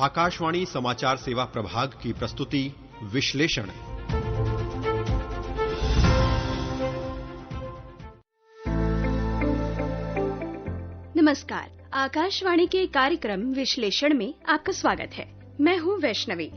आकाशवाणी समाचार सेवा प्रभाग की प्रस्तुति विश्लेषण। नमस्कार, आकाशवाणी के कार्यक्रम विश्लेषण में आपका स्वागत है। मैं हूँ वैष्णवी।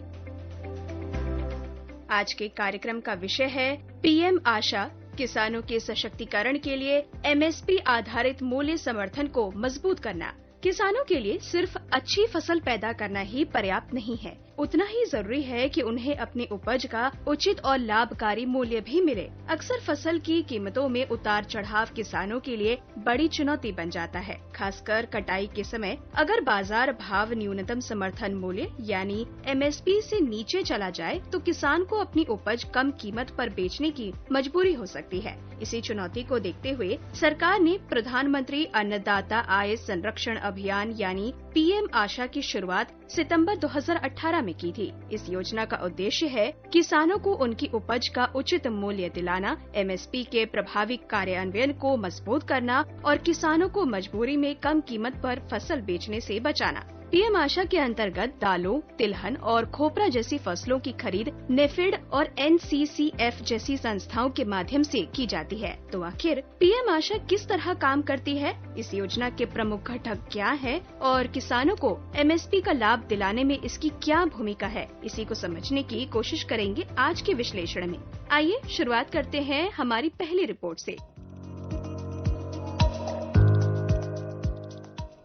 आज के कार्यक्रम का विषय है पीएम आशा, किसानों के सशक्तिकरण के लिए एमएसपी आधारित मूल्य समर्थन को मजबूत करना। किसानों के लिए सिर्फ अच्छी फसल पैदा करना ही पर्याप्त नहीं है, उतना ही जरूरी है कि उन्हें अपनी उपज का उचित और लाभकारी मूल्य भी मिले। अक्सर फसल की कीमतों में उतार चढ़ाव किसानों के लिए बड़ी चुनौती बन जाता है, खासकर कटाई के समय। अगर बाजार भाव न्यूनतम समर्थन मूल्य यानी एमएसपी से नीचे चला जाए तो किसान को अपनी उपज कम कीमत पर बेचने की मजबूरी हो सकती है। इसी चुनौती को देखते हुए सरकार ने प्रधानमंत्री अन्नदाता आय संरक्षण अभियान यानी पीएम आशा की शुरुआत सितंबर 2018 में की थी। इस योजना का उद्देश्य है किसानों को उनकी उपज का उचित मूल्य दिलाना, एमएसपी के प्रभावी कार्यान्वयन को मजबूत करना और किसानों को मजबूरी में कम कीमत पर फसल बेचने से बचाना। पीएम आशा के अंतर्गत दालों, तिलहन और खोपरा जैसी फसलों की खरीद नेफेड और एनसीसीएफ जैसी संस्थाओं के माध्यम से की जाती है। तो आखिर पीएम आशा किस तरह काम करती है, इस योजना के प्रमुख घटक क्या है और किसानों को एमएसपी का लाभ दिलाने में इसकी क्या भूमिका है, इसी को समझने की कोशिश करेंगे आज के विश्लेषण में। आइए शुरुआत करते हैं हमारी पहली रिपोर्ट से।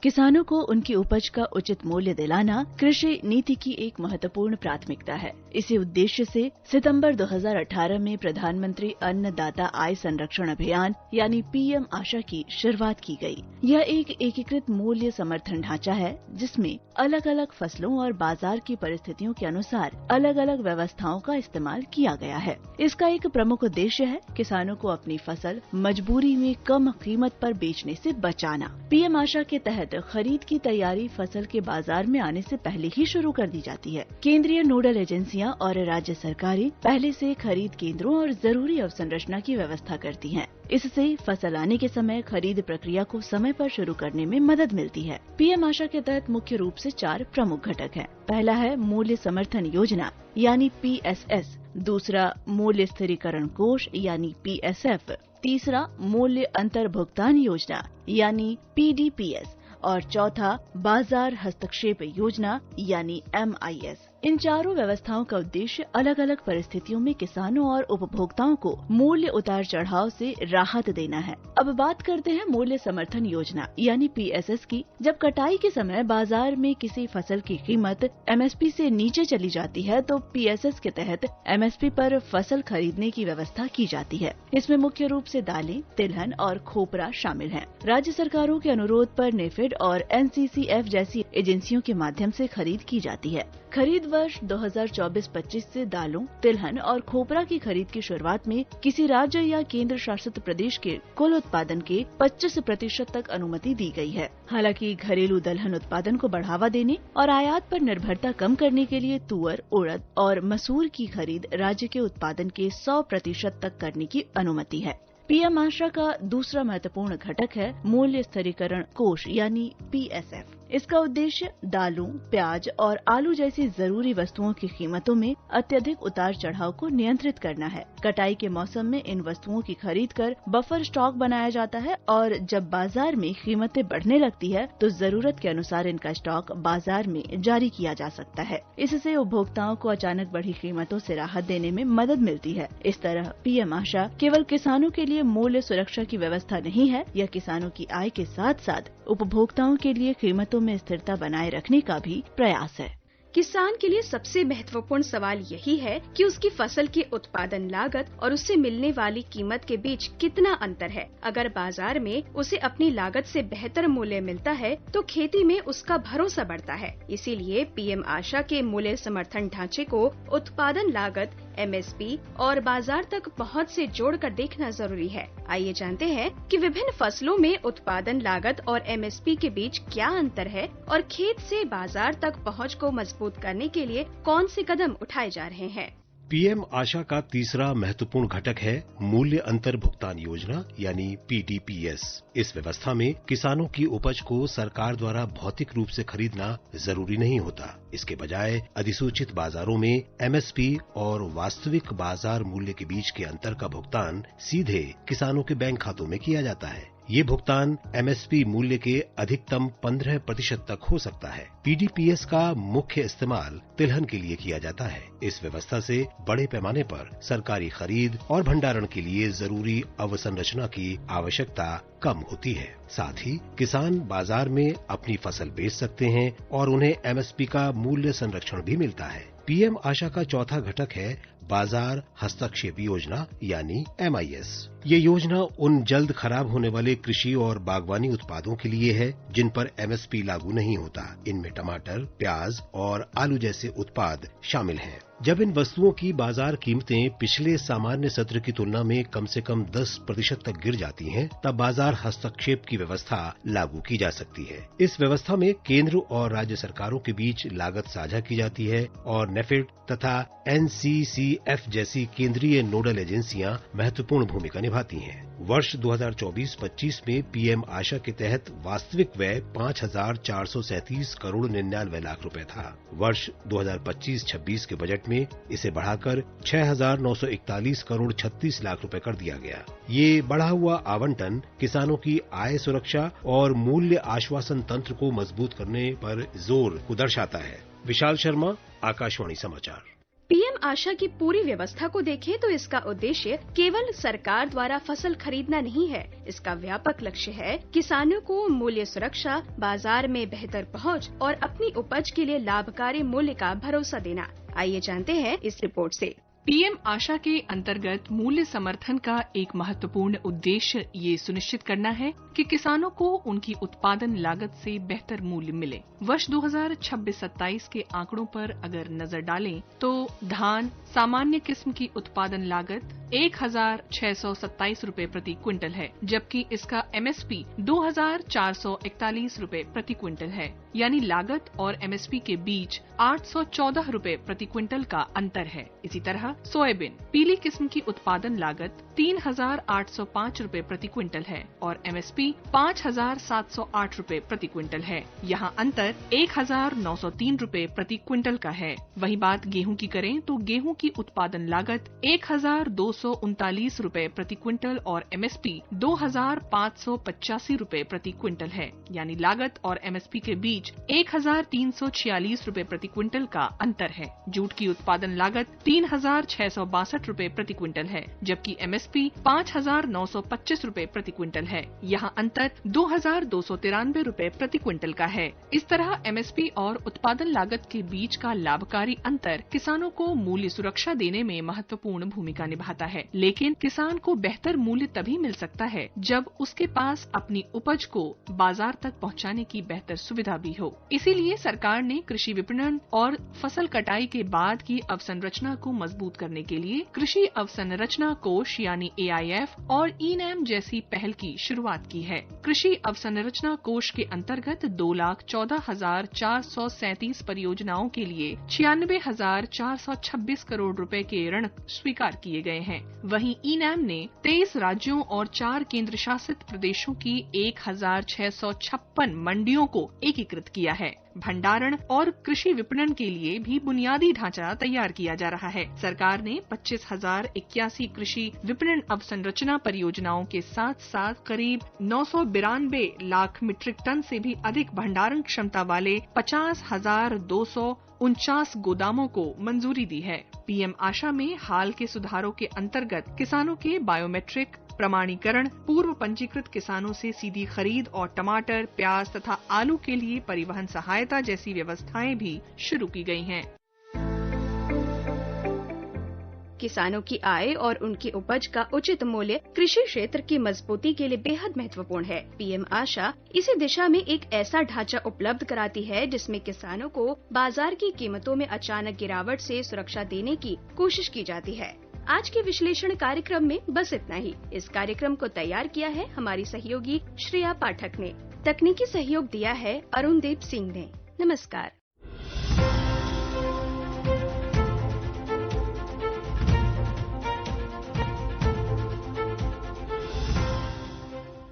किसानों को उनकी उपज का उचित मूल्य दिलाना कृषि नीति की एक महत्वपूर्ण प्राथमिकता है। इसी उद्देश्य से सितंबर 2018 में प्रधानमंत्री अन्नदाता आय संरक्षण अभियान यानी पीएम आशा की शुरुआत की गई। यह एक एकीकृत मूल्य समर्थन ढांचा है जिसमें अलग अलग फसलों और बाजार की परिस्थितियों के अनुसार अलग अलग व्यवस्थाओं का इस्तेमाल किया गया है। इसका एक प्रमुख उद्देश्य है किसानों को अपनी फसल मजबूरी में कम कीमत पर बेचने से बचाना। पीएम आशा के तहत खरीद की तैयारी फसल के बाजार में आने से पहले ही शुरू कर दी जाती है। केंद्रीय नोडल एजेंसियां और राज्य सरकारें पहले से खरीद केंद्रों और जरूरी अवसंरचना की व्यवस्था करती हैं। इससे फसल आने के समय खरीद प्रक्रिया को समय पर शुरू करने में मदद मिलती है। पीएम आशा के तहत मुख्य रूप से 4 प्रमुख घटक हैं। पहला है मूल्य समर्थन योजना यानी पीएसएस, दूसरा मूल्य स्थिरीकरण कोष यानी पीएसएफ, तीसरा मूल्य अंतर भुगतान योजना यानी पीडीपीएस और चौथा बाजार हस्तक्षेप योजना यानी एमआईएस। इन चारों व्यवस्थाओं का उद्देश्य अलग अलग परिस्थितियों में किसानों और उपभोक्ताओं को मूल्य उतार चढ़ाव से राहत देना है। अब बात करते हैं मूल्य समर्थन योजना यानी पीएसएस की। जब कटाई के समय बाजार में किसी फसल की कीमत एमएसपी से नीचे चली जाती है तो पीएसएस के तहत एमएसपी पर फसल खरीदने की व्यवस्था की जाती है। इसमें मुख्य रूप से दालें, तिलहन और खोपरा शामिल हैं। राज्य सरकारों के अनुरोध पर नेफेड और एनसीसीएफ जैसी एजेंसियों के माध्यम से खरीद की जाती है। खरीद वर्ष 2024-25 से दालों, तिलहन और खोपरा की खरीद की शुरुआत में किसी राज्य या केंद्र शासित प्रदेश के कुल उत्पादन के 25% तक अनुमति दी गई है। हालांकि घरेलू दलहन उत्पादन को बढ़ावा देने और आयात पर निर्भरता कम करने के लिए तुअर, उड़द और मसूर की खरीद राज्य के उत्पादन के 100% तक करने की अनुमति है। पीएम आशा का दूसरा महत्वपूर्ण घटक है मूल्य स्थिरीकरण कोष यानी पीएसएफ। इसका उद्देश्य दालों, प्याज और आलू जैसी जरूरी वस्तुओं की कीमतों में अत्यधिक उतार चढ़ाव को नियंत्रित करना है। कटाई के मौसम में इन वस्तुओं की खरीद कर बफर स्टॉक बनाया जाता है और जब बाजार में कीमतें बढ़ने लगती है तो जरूरत के अनुसार इनका स्टॉक बाजार में जारी किया जा सकता है। इससे उपभोक्ताओं को अचानक बढ़ी कीमतों से राहत देने में मदद मिलती है। इस तरह पीएम आशा केवल किसानों के लिए मूल्य सुरक्षा की व्यवस्था नहीं है, यह किसानों की आय के साथ साथ उपभोक्ताओं के लिए कीमतों में स्थिरता बनाए रखने का भी प्रयास है। किसान के लिए सबसे महत्वपूर्ण सवाल यही है कि उसकी फसल की उत्पादन लागत और उससे मिलने वाली कीमत के बीच कितना अंतर है। अगर बाजार में उसे अपनी लागत से बेहतर मूल्य मिलता है तो खेती में उसका भरोसा बढ़ता है। इसीलिए पीएम आशा के मूल्य समर्थन ढांचे को उत्पादन लागत, एमएसपी और बाजार तक पहुंच से जोड़कर देखना जरूरी है। आइए जानते हैं कि विभिन्न फसलों में उत्पादन लागत और एमएसपी के बीच क्या अंतर है और खेत से बाजार तक पहुंच को मजबूत करने के लिए कौन से कदम उठाए जा रहे हैं। पीएम आशा का तीसरा महत्वपूर्ण घटक है मूल्य अंतर भुगतान योजना यानी पीडीपीएस। इस व्यवस्था में किसानों की उपज को सरकार द्वारा भौतिक रूप से खरीदना जरूरी नहीं होता। इसके बजाय अधिसूचित बाजारों में एमएसपी और वास्तविक बाजार मूल्य के बीच के अंतर का भुगतान सीधे किसानों के बैंक खातों में किया जाता है। ये भुगतान एमएसपी मूल्य के अधिकतम 15% तक हो सकता है। पीडीपीएस का मुख्य इस्तेमाल तिलहन के लिए किया जाता है। इस व्यवस्था से बड़े पैमाने पर सरकारी खरीद और भंडारण के लिए जरूरी अवसंरचना की आवश्यकता कम होती है। साथ ही किसान बाजार में अपनी फसल बेच सकते हैं और उन्हें एमएसपी का मूल्य संरक्षण भी मिलता है। पीएम आशा का चौथा घटक है बाजार हस्तक्षेप योजना यानी एमआईएस। ये योजना उन जल्द खराब होने वाले कृषि और बागवानी उत्पादों के लिए है जिन पर एमएसपी लागू नहीं होता। इनमें टमाटर, प्याज और आलू जैसे उत्पाद शामिल हैं। जब इन वस्तुओं की बाजार कीमतें पिछले सामान्य सत्र की तुलना में कम से कम 10% तक गिर जाती हैं, तब बाजार हस्तक्षेप की व्यवस्था लागू की जा सकती है। इस व्यवस्था में केंद्र और राज्य सरकारों के बीच लागत साझा की जाती है और नेफेड तथा एनसीसीएफ जैसी केंद्रीय नोडल एजेंसियां महत्वपूर्ण भूमिका निभाती हैं। वर्ष 2024-25 में पीएम आशा के तहत वास्तविक व्यय 5,437 करोड़ 99 लाख रुपए था। वर्ष 2025-26 के बजट में इसे बढ़ाकर 6,941 करोड़ 36 लाख रुपए कर दिया गया। ये बढ़ा हुआ आवंटन किसानों की आय सुरक्षा और मूल्य आश्वासन तंत्र को मजबूत करने पर जोर को दर्शाता है। विशाल शर्मा, आकाशवाणी समाचार। पीएम आशा की पूरी व्यवस्था को देखें तो इसका उद्देश्य केवल सरकार द्वारा फसल खरीदना नहीं है। इसका व्यापक लक्ष्य है किसानों को मूल्य सुरक्षा, बाजार में बेहतर पहुंच और अपनी उपज के लिए लाभकारी मूल्य का भरोसा देना। आइए जानते हैं इस रिपोर्ट से। पीएम आशा के अंतर्गत मूल्य समर्थन का एक महत्वपूर्ण उद्देश्य ये सुनिश्चित करना है कि किसानों को उनकी उत्पादन लागत से बेहतर मूल्य मिले। वर्ष 2026-27 के आंकड़ों पर अगर नजर डालें तो धान सामान्य किस्म की उत्पादन लागत 1,627 रूपए प्रति क्विंटल है, जबकि इसका एमएसपी 2,441 रूपए प्रति क्विंटल है। यानी लागत और एमएसपी के बीच 814 रूपए प्रति क्विंटल का अंतर है। इसी तरह सोयाबीन पीली किस्म की उत्पादन लागत 3,805 रूपए प्रति क्विंटल है और एमएसपी 5,708 रूपए प्रति क्विंटल है। यहाँ अंतर 1,903 रूपए प्रति क्विंटल का है। वही बात गेहूं की करें तो गेहूं की उत्पादन लागत 1,239 रूपए प्रति क्विंटल और एमएसपी 2,585 रूपए प्रति क्विंटल है। यानी लागत और एमएसपी के बीच 1,346 रूपए प्रति क्विंटल का अंतर है। जूट की उत्पादन लागत 3,662 रूपए प्रति क्विंटल है, जबकि एमएसपी 5,925 रूपए प्रति क्विंटल है। यहाँ अंतर 2,293 रूपए प्रति क्विंटल का है। इस तरह एमएसपी और उत्पादन लागत के बीच का लाभकारी अंतर किसानों को मूल्य सुरक्षा देने में महत्वपूर्ण भूमिका निभाता है। लेकिन किसान को बेहतर मूल्य तभी मिल सकता है जब उसके पास अपनी उपज को बाजार तक पहुंचाने की बेहतर सुविधा भी हो। इसीलिए सरकार ने कृषि विपणन और फसल कटाई के बाद की अवसंरचना को मजबूत करने के लिए कृषि अवसंरचना कोष यानी AIF और ई-नैम जैसी पहल की शुरुआत की है। कृषि अवसंरचना कोष के अंतर्गत 2,14,437 परियोजनाओं के लिए 96,426 करोड़ रुपए के ऋण स्वीकार किए गए हैं। वहीं ई-नैम ने 23 राज्यों और 4 केंद्र शासित प्रदेशों की 1,656 मंडियों को एकीकृत किया है। भंडारण और कृषि विपणन के लिए भी बुनियादी ढांचा तैयार किया जा रहा है। सरकार ने 25,081 कृषि विपणन अवसंरचना परियोजनाओं के साथ साथ करीब 992 लाख मीट्रिक टन से भी अधिक भंडारण क्षमता वाले 50,249 गोदामों को मंजूरी दी है। पीएम आशा में हाल के सुधारों के अंतर्गत किसानों के बायोमेट्रिक प्रमाणीकरण, पूर्व पंजीकृत किसानों से सीधी खरीद और टमाटर, प्याज तथा आलू के लिए परिवहन सहायता जैसी व्यवस्थाएं भी शुरू की गई हैं। किसानों की आय और उनकी उपज का उचित मूल्य कृषि क्षेत्र की मजबूती के लिए बेहद महत्वपूर्ण है। पीएम आशा इसी दिशा में एक ऐसा ढांचा उपलब्ध कराती है जिसमें किसानों को बाजार की कीमतों में अचानक गिरावट से सुरक्षा देने की कोशिश की जाती है। आज के विश्लेषण कार्यक्रम में बस इतना ही। इस कार्यक्रम को तैयार किया है हमारी सहयोगी श्रेया पाठक ने। तकनीकी सहयोग दिया है अरुणदीप सिंह ने। नमस्कार।